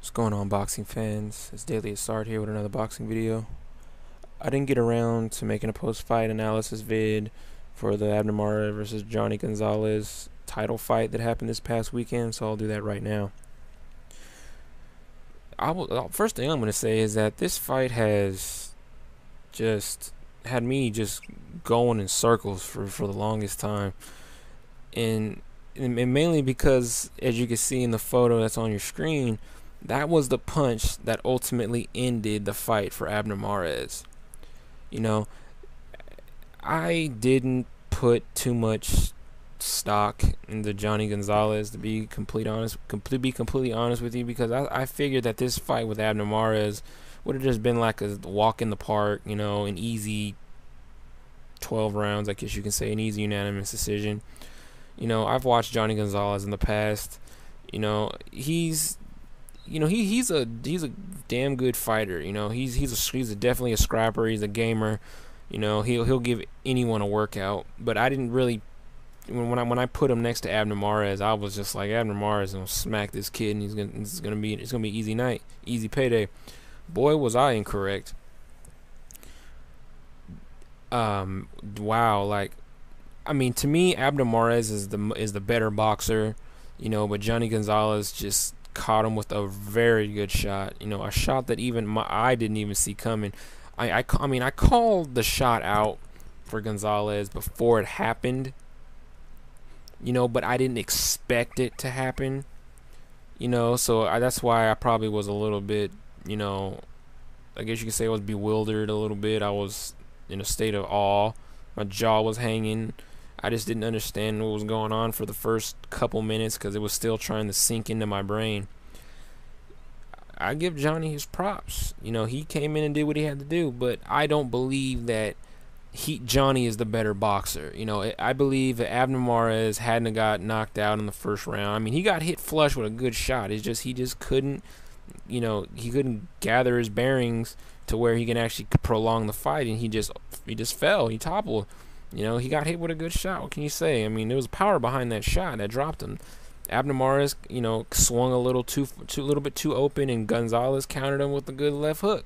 What's going on, boxing fans? It's Daily Start here with another boxing video. I didn't get around to making a post-fight analysis vid for the Abner Mares versus Jhonny Gonzalez title fight that happened this past weekend, so I'll do that right now. First thing I'm going to say is that this fight has just had me just going in circles for the longest time. And mainly because, as you can see in the photo that's on your screen, that was the punch that ultimately ended the fight for Abner Mares. You know, I didn't put too much stock into Jhonny Gonzalez, to be completely honest with you, because I figured that this fight with Abner Mares would have just been like a walk in the park, an easy 12 rounds, I guess you can say, an easy unanimous decision. I've watched Jhonny Gonzalez in the past. He's a damn good fighter. He's definitely a scrapper. He's a gamer. He'll give anyone a workout. But I didn't really, when I put him next to Abner Mares, I was just like, Abner Mares is gonna smack this kid, and it's gonna be an easy night, easy payday. Boy, was I incorrect. Wow, to me, Abner Mares is the better boxer, but Jhonny Gonzalez just caught him with a very good shot, a shot that even I didn't even see coming. I called the shot out for Gonzalez before it happened, but I didn't expect it to happen, so that's why I probably was a little bit, I guess you could say I was bewildered a little bit. I was in a state of awe. My jaw was hanging. I just didn't understand what was going on for the first couple minutes because it was still trying to sink into my brain. I give Jhonny his props. He came in and did what he had to do, but I don't believe that Jhonny is the better boxer. I believe that Abner Mares hadn't got knocked out in the first round. He got hit flush with a good shot. It's just he just couldn't, he couldn't gather his bearings to where he can actually prolong the fight, and he just fell. He toppled. He got hit with a good shot. What can you say? There was power behind that shot that dropped him. Abner Mares, swung a little bit too open, and Gonzalez countered him with a good left hook.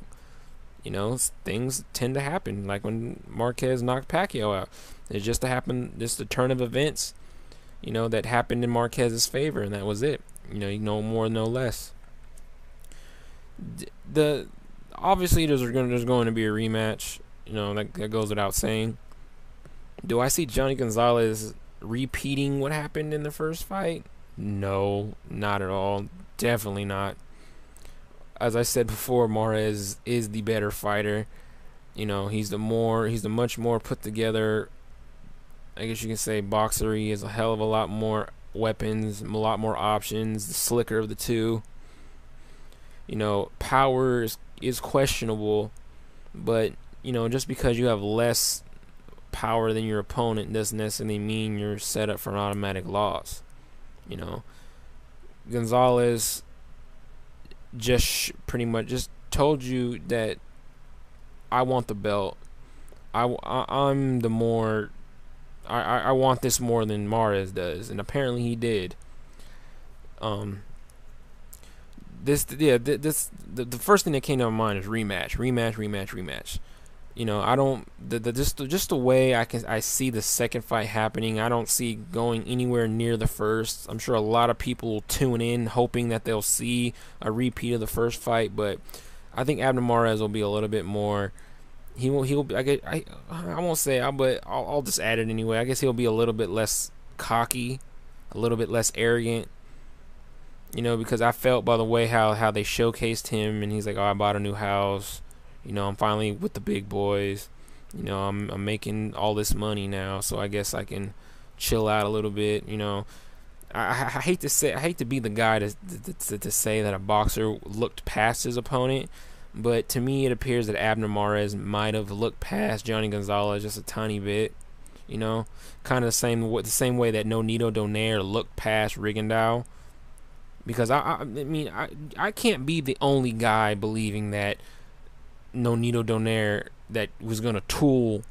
Things tend to happen, like when Marquez knocked Pacquiao out. It's just the turn of events, that happened in Marquez's favor, and that was it. No more, no less. Obviously there's going to be a rematch. That goes without saying. Do I see Jhonny Gonzalez repeating what happened in the first fight? No, not at all. Definitely not. As I said before, Mares is the better fighter. He's the much more put together, I guess you can say, boxer. He has a hell of a lot more weapons, a lot more options, the slicker of the two. Power is questionable, but just because you have less power than your opponent doesn't necessarily mean you're set up for an automatic loss. Gonzalez pretty much just told you that I want the belt. I'm the more. I want this more than Mares does, and apparently he did. The first thing that came to my mind is rematch. I don't just the way I see the second fight happening. I don't see going anywhere near the first. I'm sure a lot of people will tune in hoping that they'll see a repeat of the first fight, but I think Abner Mares will be a little bit more. He'll I won't say, but I'll just add it anyway. I guess he'll be a little bit less cocky, a little bit less arrogant. Because I felt by the way how they showcased him, and he's like, oh, I bought a new house. I'm finally with the big boys. I'm making all this money now, so I guess I can chill out a little bit. I hate to be the guy to say that a boxer looked past his opponent, but to me it appears that Abner Mares might have looked past Jhonny Gonzalez just a tiny bit. Kind of the same way that Nonito Donaire looked past Rigondeaux. Because I can't be the only guy believing that Nonito Donaire that was gonna tool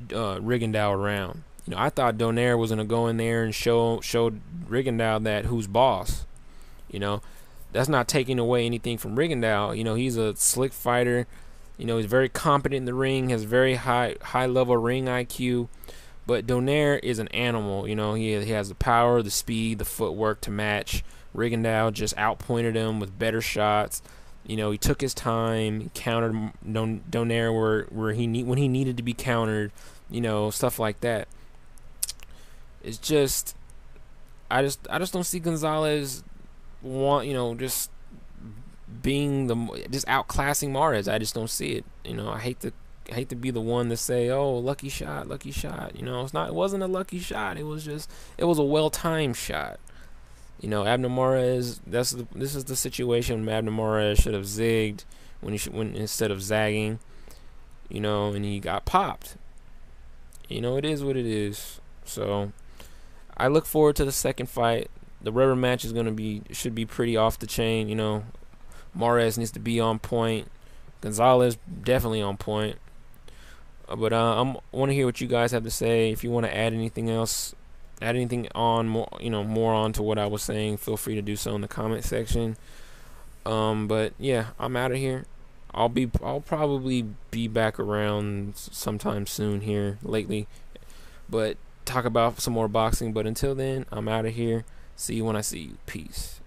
Rigondeaux around. I thought Donaire was gonna go in there and show Rigondeaux that who's boss. that's not taking away anything from Rigondeaux. You know, he's a slick fighter. You know, he's very competent in the ring, has very high level ring IQ. But Donaire is an animal. You know, he has the power, the speed, the footwork to match. Rigondeaux just outpointed him with better shots. You know, he took his time, he countered Donaire when he needed to be countered. You know, stuff like that. It's just, I just don't see Gonzalez just just outclassing Mares. I just don't see it. You know, I hate to be the one to say, oh, lucky shot. You know, it wasn't a lucky shot. It was a well-timed shot. You know, Abner Mares, this is the situation. Abner Mares should have zigged when instead of zagging. You know, and he got popped. You know, it is what it is. So I look forward to the second fight. The rubber match should be pretty off the chain. You know, Mares needs to be on point. Gonzalez definitely on point. But I want to hear what you guys have to say. If you want to add anything else, more on to what I was saying, feel free to do so in the comment section. But yeah, I'm out of here. I'll probably be back around sometime soon here lately, but talk about some more boxing. But until then, I'm out of here. See you when I see you. Peace.